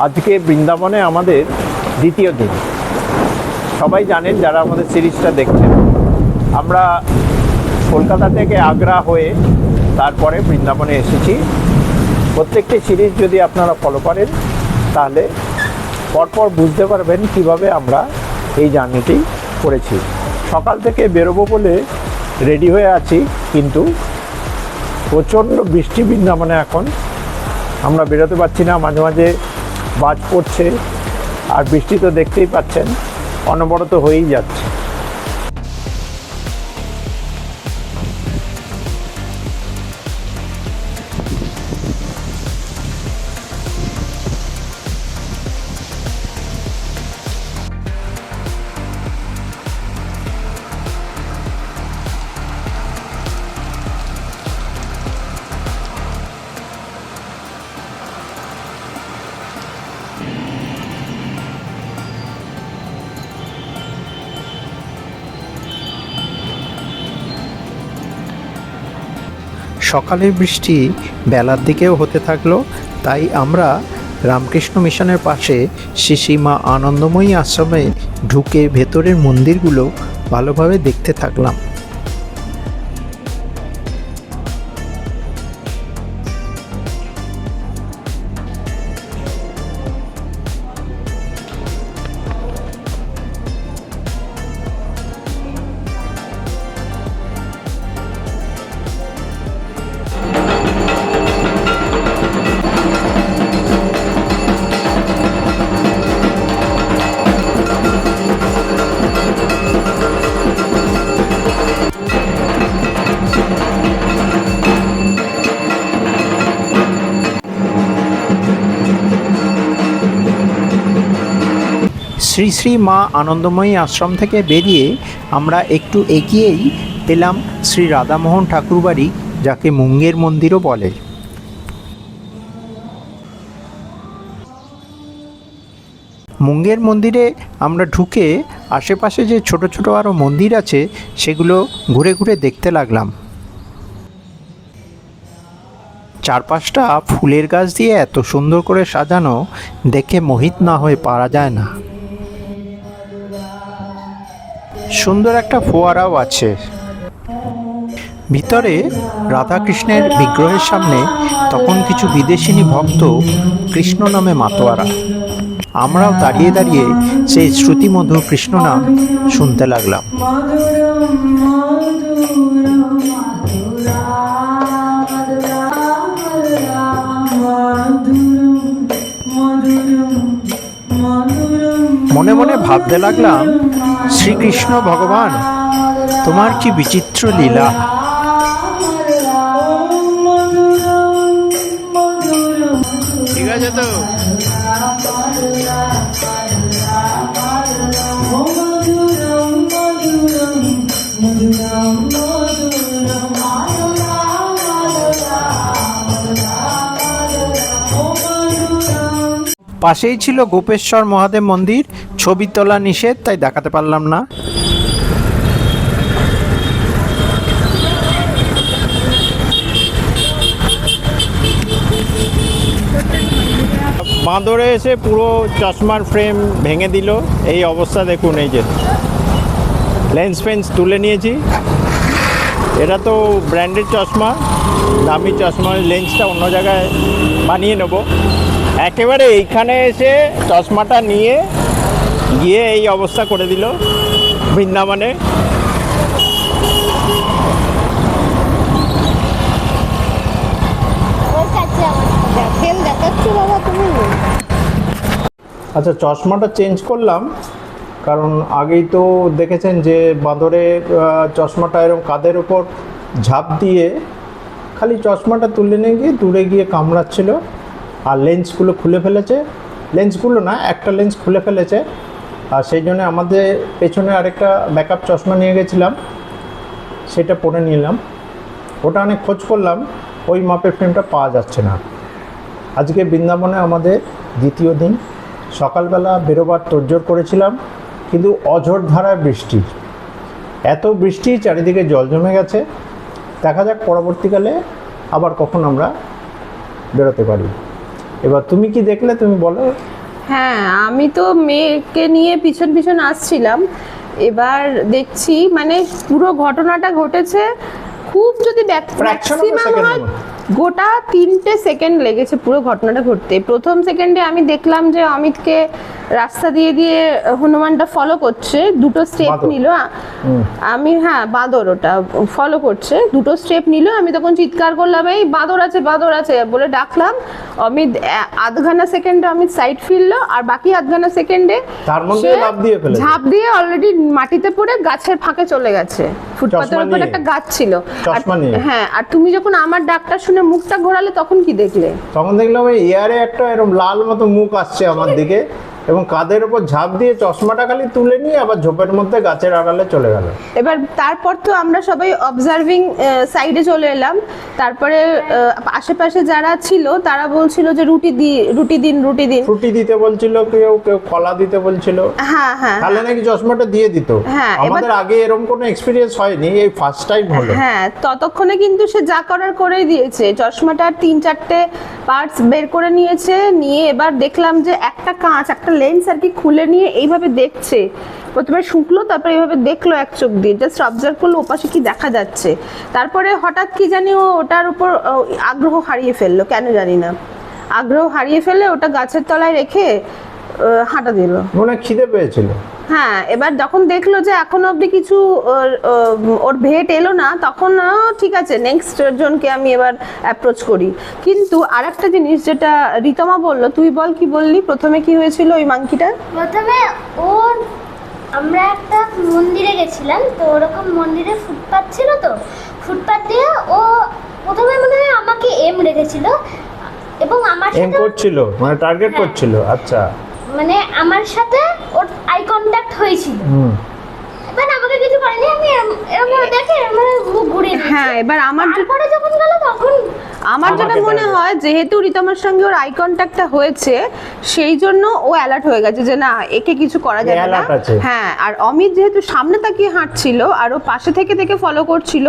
আজকে বৃন্দাবনে আমাদের দ্বিতীয় দিন। সবাই জানেন যারা আমাদের সিরিজটা দেখছেন, আমরা কলকাতা থেকে আগ্রা হয়ে তারপরে বৃন্দাবনে এসেছি। প্রত্যেকটি সিরিজ যদি আপনারা ফলো করেন তাহলে পরপর বুঝতে পারবেন কিভাবে আমরা এই জার্নিটি করেছি। সকাল থেকে বেরোবো বলে রেডি হয়ে আছি, কিন্তু প্রচণ্ড বৃষ্টি বৃন্দাবনে। এখন আমরা বেরোতে পারছি না, মাঝে মাঝে বাজ পড়ছে, আর বৃষ্টি তো দেখতেই পাচ্ছেন অনবরত হয়েই যাচ্ছে। সকালের বৃষ্টি বেলার দিকেও হতে থাকলো, তাই আমরা রামকৃষ্ণ মিশনের পাশে শ্রী মা আনন্দময়ী আশ্রমে ঢুকে ভেতরের মন্দিরগুলো ভালোভাবে দেখতে থাকলাম। শ্রী শ্রী মা আনন্দময়ী আশ্রম থেকে বেরিয়ে আমরা একটু এগিয়েই পেলাম শ্রী রাধামোহন ঠাকুরবাড়ি, যাকে মুঙ্গের মন্দিরও বলে। মুঙ্গের মন্দিরে আমরা ঢুকে আশেপাশে যে ছোট ছোট আরও মন্দির আছে সেগুলো ঘুরে ঘুরে দেখতে লাগলাম। চারপাশটা ফুলের গাছ দিয়ে এত সুন্দর করে সাজানো, দেখে মোহিত না হয়ে পারা যায় না। সুন্দর একটা ফোয়ারাও আছে। ভিতরে রাধাকৃষ্ণের বিগ্রহের সামনে তখন কিছু বিদেশিনী ভক্ত কৃষ্ণ নামে মাতোয়ারা। আমরাও দাঁড়িয়ে দাঁড়িয়ে সেই শ্রুতিমধুর কৃষ্ণ নাম শুনতে লাগলাম। মনে মনে ভাবতে লাগলাম, শ্রীকৃষ্ণ ভগবান, তোমার কি বিচিত্র লীলা। ঠিক আছে তো? পাশেই ছিল গোপেশ্বর মহাদেব মন্দির। ছবি তোলা নিষেধ, তাই দেখাতে পারলাম না। বাঁদরে এসে পুরো চশমার ফ্রেম ভেঙে দিল। এই অবস্থা দেখুন, এই যে লেন্স ফেন্স তুলে নিয়েছি। এটা তো ব্র্যান্ডেড চশমা, দামি চশমা, লেন্সটা অন্য জায়গায় বানিয়ে নেব। একেবারে এইখানে এসে চশমাটা নিয়ে গিয়ে এই অবস্থা করে দিল বৃন্দাবনে। আচ্ছা, চশমাটা চেঞ্জ করলাম, কারণ আগেই তো দেখেছেন যে বাঁদরে চশমাটা এরকম কাঁধের ওপর ঝাঁপ দিয়ে খালি চশমাটা তুলে নিয়ে গিয়ে দূরে গিয়ে কামড়াচ্ছিল, আর লেন্সগুলো খুলে ফেলেছে। লেন্সগুলো না, একটা লেন্স খুলে ফেলেছে। আর সেই জন্য আমাদের পেছনে আরেকটা ব্যাকআপ চশমা নিয়ে গেছিলাম, সেটা পরে নিলাম। ওটা অনেক খোঁজ করলাম, ওই মাপের ফ্রেমটা পাওয়া যাচ্ছে না। আজকে বৃন্দাবনে আমাদের দ্বিতীয় দিন। সকালবেলা বেরোবার তোড়জোড় করেছিলাম, কিন্তু অঝোর ধারায় বৃষ্টি, এত বৃষ্টি চারিদিকে জল জমে গেছে। দেখা যাক পরবর্তীকালে আবার কখন আমরা বেরোতে পারি। এবার তুমি কি দেখলে, তুমি বলো। হ্যাঁ, আমি তো মেয়েকে নিয়ে পিছন পিছন আসছিলাম, এবার দেখছি মানে পুরো ঘটনাটা ঘটেছে খুব যদি Fraction of a maximum second হয় এর মধ্যে। গোটা 3টে সেকেন্ড লেগেছে পুরো ঘটনাটা ঘটতে। প্রথম সেকেন্ডে আমি দেখলাম যে অমিতকে রাস্তা দিয়ে দিয়ে হনুমানটা ফলো করছে, দুটো স্টেপ বাঁদর। নিল। আমি হ্যাঁ বাঁদর, ওটা ফলো করছে, দুটো স্টেপ নিল। আমি তখন চিৎকার করলাম, এই বাঁদর আছে বাঁদর আছে বলে ডাকলাম। অমিত আধখানা সেকেন্ডে অমিত সাইড ফিরলো, আর বাকি আধখানা সেকেন্ডে তার মধ্যে লাফ দিয়ে ফেলেছে। ঝাঁপ দিয়ে অলরেডি মাটিতে পড়ে গাছের ফাঁকে চলে গেছে। ফুটপাতের উপর নিয়ে। একটা গাছ ছিল। চশমা নিয়ে। হ্যাঁ, আর তুমি যখন আমার ডাকটা শুনে মুখটা ঘোরালে তখন কি দেখলে? তখন দেখলাম এই এয়ারে একটা এরকম লাল মতো মুখ আসছে আমার দিকে, এবং কাঁধের ওপর ঝাঁপ দিয়ে চশমাটা খালি তুলে নিয়ে আবার ঝোপের মধ্যে গাছের আড়ালে চলে গেল। এবার তারপর তো আমরা সবাই অবজার্ভিং সাইডে চলে এলাম। তারপরে আশেপাশে যারা ছিল তারা বলছিল যে রুটি দিন। ফ্রুটি দিতে বলছিল, কেউ কেউ কলা দিতে বলছিল। হ্যাঁ হ্যাঁ তাহলে নাকি চশমাটা দিয়ে দিত। হ্যাঁ, আমাদের আগে এরকম কোনো এক্সপিরিয়েন্স হয়নি, এই ফার্স্ট টাইম হলো। হ্যাঁ, ততক্ষণে কিন্তু সে যা করার করেই দিয়েছে। চশমাটার 3-4টে পার্টস বের করে নিয়েছে, নিয়ে এবার দেখলাম যে একটা কাঁচ, একটা লেন্স আর কি খুলে নিয়ে এইভাবে দেখছে। প্রথমে শুকলো, তারপরে এইভাবে দেখলো এক চোখ দিয়ে, জাস্ট অবজার্ভ করলো ওপাশে কি দেখা যাচ্ছে। তারপরে হঠাৎ কি জানি ও ওটার উপর আগ্রহ হারিয়ে ফেললো, কেন জানি না। আগ্রহ হারিয়ে ফেলে ওটা গাছের তলায় রেখে হাঁটা দিল। মনে হয় খিদে পেয়েছিল। হ্যাঁ, এবার যখন দেখলো যে এখনো অবধি কিছু ওর ভেট এলো না, তখন ঠিক আছে নেক্সট জনকে আমি এবার অ্যাপ্রোচ করি। কিন্তু আরেকটা জিনিস যেটা রিতমা বললো, তুই বল কি বললি প্রথমে কি হয়েছিল ওই মাংকিটার? প্রথমে আমরা একটা মন্দিরে গেছিলাম, তো ওরকম মন্দিরে ফুটপাত ছিল, তো ফুটপাত দিয়ে ও প্রথমে মনে হয় আমাকে এম রেখেছিল এবং আমার এম সাথে করছিল, মানে টার্গেট হ্যাঁ। করছিল। আচ্ছা। মানে আমার সাথে ওর আই কন্ট্যাক্ট হয়েছিল। এবার আমাকে কিছু করেনি, আমি এরকম দেখে মানে মুখ ঘুরিয়ে দিয়েছি। হ্যাঁ, এবার তারপরে যখন গেল তখন আমার যেটা আমাকে মনে target। হয় যেহেতু রিতমার সঙ্গে ওর আই কন্ট্যাক্টটা হয়েছে, সেই জন্য ও অ্যালার্ট হয়ে গেছে যে না একে কিছু করা যাবে না। alert আছে। হ্যাঁ, আর অমিত যেহেতু সামনে তাকিয়ে হাঁটছিল আর ও পাশে থেকে থেকে ফলো করছিল,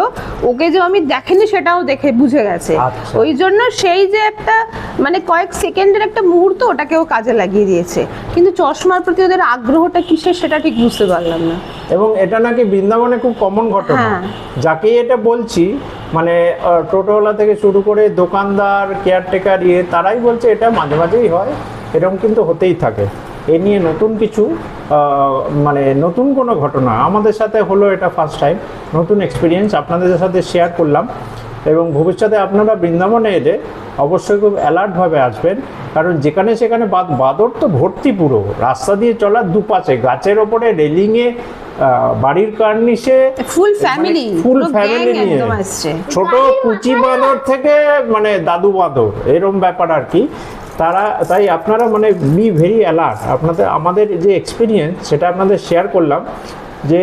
ওকে যে অমিত দেখেনি সেটাও দেখে বুঝে গেছে। আচ্ছা। ওই জন্য সেই যে একটা মানে কয়েক সেকেন্ডের একটা মুহূর্ত ওটাকে ও কাজে লাগিয়ে দিয়েছে। কিন্তু চশমার প্রতি ওদের আগ্রহটা কিসের সেটা ঠিক বুঝতে পারলাম না। এবং এটা নাকি বৃন্দাবনে খুব কমন ঘটনা। হ্যাঁ। যাকে এটা বলছি, মানে টোটোওয়ালা থেকে শুরু করে দোকানদার, কেয়ারটেকার, তারাই বলছে এটা মাঝে মাঝেই হয়, এরকম কিন্তু হতেই থাকে। এ নিয়ে নতুন কিছু মানে নতুন কোনো ঘটনা আমাদের সাথে হলো, এটা ফার্স্ট টাইম নতুন এক্সপিরিয়েন্স আপনাদের সাথে শেয়ার করলাম। এবং ভবিষ্যতে আপনারা বৃন্দাবনে এলে অবশ্যই খুব অ্যালার্টভাবে আসবেন, কারণ যেখানে সেখানে বাদর তো ভর্তি, পুরো রাস্তা দিয়ে চলার দুপাশে, গাছের ওপরে, রেলিংয়ে, বাড়ির কার্নিশে, ফুল ফ্যামিলি, ফুল ফ্যামিলি নিয়ে, একদম আসছে। ছোট কুচি বাঁদর থেকে মানে দাদু বাঁদর, এরম ব্যাপার আর কি। তাই আপনারা মানে বি ভেরি অ্যালার্ট। আমাদের যে এক্সপিরিয়েন্স সেটা আপনাদের শেয়ার করলাম, যে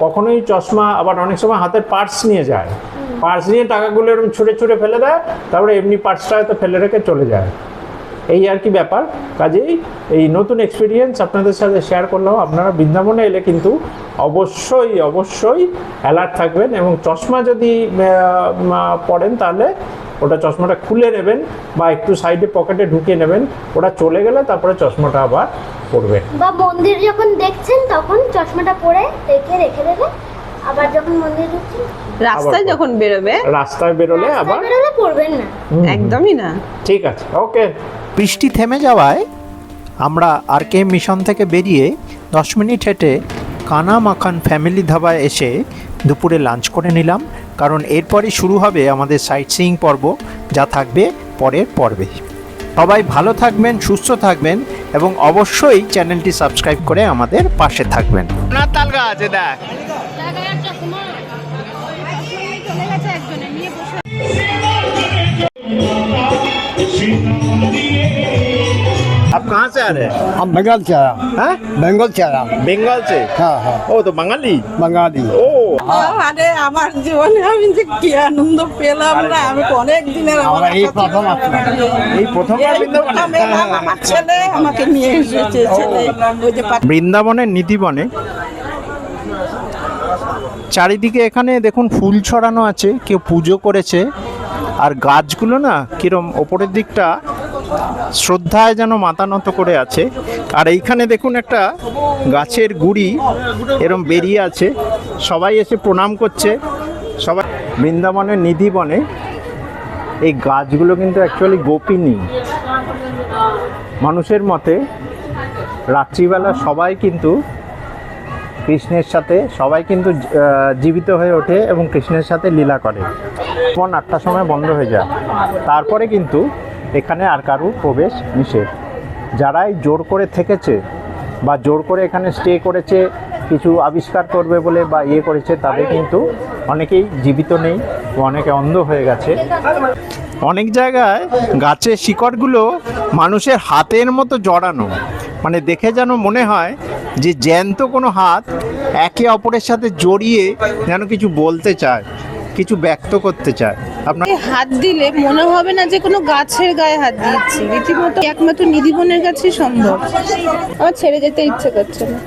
কখনোই চশমা, আবার অনেক সময় হাতের পার্স নিয়ে যায়, পার্স নিয়ে টাকাগুলো এরকম ছুঁড়ে ছুঁড়ে ফেলে দেয়, তারপরে এমনি পার্সটা হয়তো ফেলে রেখে চলে যায়, এই আর কি ব্যাপার। কাজেই এই নতুন এক্সপিরিয়েন্স আপনাদের সাথে শেয়ার করলাম। আপনারা বৃন্দাবনে এলে কিন্তু অবশ্যই অবশ্যই অ্যালার্ট থাকবেন, এবং চশমা যদি পরেন তাহলে ওটা চশমাটা খুলে নেবেন বা একটু সাইডে পকেটে ঢুকিয়ে নেবেন, ওটা চলে গেলে তারপরে চশমাটা আবার পরবেন। বা মন্দির যখন দেখছেন তখন চশমাটা পরে রেখে দেবে, আবার যখন মন্দির ঢুকছেন রাস্তায় আবার যখন বেরোবে, রাস্তায় বেরোলে আবার বেরোলে পড়বেন না। একদমই না। ঠিক আছে, ওকে। বৃষ্টি থেমে যাওয়ায় আমরা আরকে মিশন থেকে বেরিয়ে 10 মিনিট হেঁটে কানা মাখান ফ্যামিলি ধাবায় এসে দুপুরে লাঞ্চ করে নিলাম, কারণ এরপরই শুরু হবে আমাদের সাইট সিইং পর্ব, যা থাকবে পরের পর্বে। সবাই ভালো থাকবেন, সুস্থ থাকবেন, এবং অবশ্যই চ্যানেলটি সাবস্ক্রাইব করে আমাদের পাশে থাকবেন। না তাল গাছ দেখ। आप कहाँ से आ रहे हैं? हम बंगाल से आया, हाँ? बंगाल से आया। बंगाल से? हाँ हाँ, ओ तो बंगाली। बंगाली। ओ আরে আমার জীবনে আমি যে কি আনন্দ পেলাম না, আমি অনেক দিনের আমরা এই প্রথম আসলাম। এই প্রথমবার বৃন্দাবনে? আমার ছেলে আমাকে নিয়ে এসেছে, ছেলে ওই যে বৃন্দাবনের নীতিবনে চারিদিকে এখানে দেখুন ফুল ছড়ানো আছে, কেউ পুজো করেছে, আর গাছগুলো না কিরম ওপরের দিকটা শ্রদ্ধায় যেন মাথা নত করে আছে। আর এইখানে দেখুন একটা গাছের গুড়ি এরম বেরিয়ে আছে, সবাই এসে প্রণাম করছে। সবাই বৃন্দাবনের নিধিবনে এই গাছগুলো কিন্তু অ্যাকচুয়ালি গোপিনী। মানুষের মতে রাত্রিবেলা সবাই কিন্তু কৃষ্ণের সাথে জীবিত হয়ে ওঠে এবং কৃষ্ণের সাথে লীলা করে। 8টার সময় বন্ধ হয়ে যায়, তারপরে কিন্তু এখানে আর কারুর প্রবেশ নিষেধ। যারাই জোর করে থেকেছে বা জোর করে এখানে স্টে করেছে কিছু আবিষ্কার করবে বলে বা করেছে, তাদের কিন্তু অনেকেই জীবিত নেই, অনেকে অন্ধ হয়ে গেছে। অনেক জায়গায় গাছের শিকড়গুলো মানুষের হাতের মতো জড়ানো, মানে দেখে যেন মনে হয় যে জ্যান্ত কোনো হাত একে অপরের সাথে জড়িয়ে যেন কিছু বলতে চায়, কিছু ব্যক্ত করতে চায়। আপনার হাত দিলে মনে হবে না যে কোনো গাছের গায়ে হাত দিচ্ছি, রীতিমতো একমাত্র নিধিবনের কাছেই সম্ভব। আমার ছেড়ে যেতে ইচ্ছে করছে না।